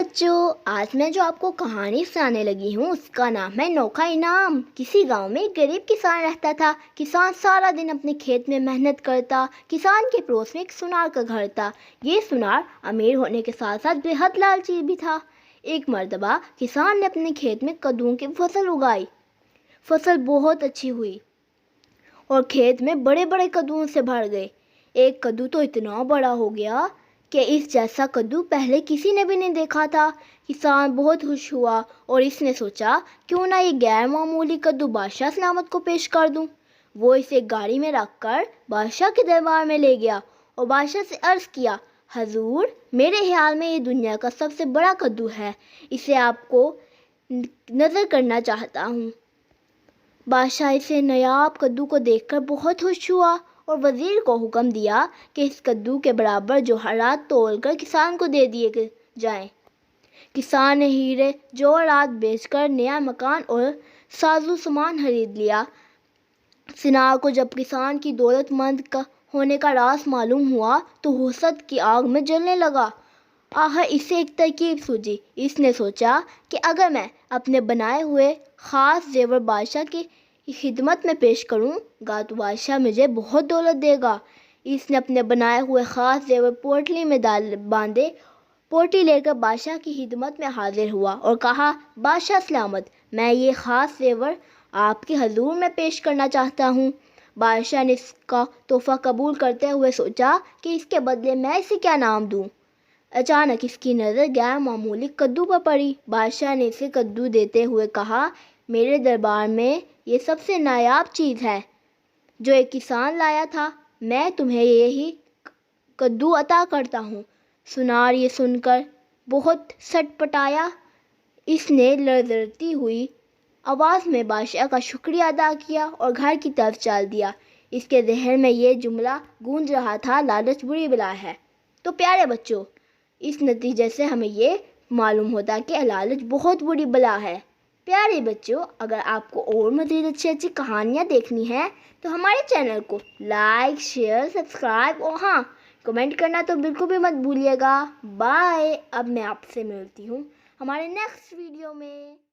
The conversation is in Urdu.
بچوں، آج میں جو آپ کو کہانی سنانے لگی ہوں اس کا نام ہے نوکھا انعام۔ کسی گاؤں میں ایک غریب کسان رہتا تھا۔ کسان سارا دن اپنے کھیت میں محنت کرتا۔ کسان کے پڑوس میں ایک سونار کا گھر تھا۔ یہ سونار امیر ہونے کے ساتھ ساتھ بے حد لالچی بھی تھا۔ ایک مرتبہ کسان نے اپنے کھیت میں کدو کی فصل اگائی۔ فصل بہت اچھی ہوئی اور کھیت میں بڑے بڑے کدوؤں سے بھر گئے۔ ایک کدو تو اتنا بڑا ہو گیا کہ اس جیسا کدو پہلے کسی نے بھی نہیں دیکھا تھا۔ کسان بہت خوش ہوا اور اس نے سوچا کیوں نہ یہ غیر معمولی کدو بادشاہ سلامت کو پیش کر دوں۔ وہ اسے گاڑی میں رکھ کر بادشاہ کے دربار میں لے گیا اور بادشاہ سے عرض کیا، حضور، میرے خیال میں یہ دنیا کا سب سے بڑا کدو ہے، اسے آپ کو نظر کرنا چاہتا ہوں۔ بادشاہ اسے نایاب کدو کو دیکھ کر بہت خوش ہوا اور وزیر کو حکم دیا کہ اس کدو کے برابر جوہرات تول کر کسان کو دے دیے جائیں۔ کسان نے ہیرے جواہرات بیچ کر نیا مکان اور سازو سامان خرید لیا۔ سونار کو جب کسان کی دولت مند ہونے کا راز معلوم ہوا تو حسد کی آگ میں جلنے لگا۔ آخر اسے ایک ترکیب سوجی۔ اس نے سوچا کہ اگر میں اپنے بنائے ہوئے خاص زیور بادشاہ کی خدمت میں پیش کروں گا تو بادشاہ مجھے بہت دولت دے گا۔ اس نے اپنے بنائے ہوئے خاص زیور پوٹلی میں باندھے۔ پوٹلی لے کر بادشاہ کی خدمت میں حاضر ہوا اور کہا، بادشاہ سلامت، میں یہ خاص زیور آپ کے حضور میں پیش کرنا چاہتا ہوں۔ بادشاہ نے اس کا تحفہ قبول کرتے ہوئے سوچا کہ اس کے بدلے میں اسے کیا نام دوں۔ اچانک اس کی نظر غیر معمولی کدو پر پڑی۔ بادشاہ نے اسے کدو دیتے ہوئے کہا، میرے دربار میں یہ سب سے نایاب چیز ہے جو ایک کسان لایا تھا، میں تمہیں یہی کدو عطا کرتا ہوں۔ سونار یہ سن کر بہت سٹ پٹایا۔ اس نے لرزتی ہوئی آواز میں بادشاہ کا شکریہ ادا کیا اور گھر کی طرف چل دیا۔ اس کے ذہن میں یہ جملہ گونج رہا تھا، لالچ بری بلا ہے۔ تو پیارے بچوں، اس نتیجے سے ہمیں یہ معلوم ہوتا ہے کہ لالچ بہت بری بلا ہے۔ پیارے بچوں، اگر آپ کو اور مزید اچھی کہانیاں دیکھنی ہیں تو ہمارے چینل کو لائک، شیئر، سبسکرائب اور ہاں، کمنٹ کرنا تو بالکل بھی مت بھولیے گا۔ بائے، اب میں آپ سے ملتی ہوں ہمارے نیکسٹ ویڈیو میں۔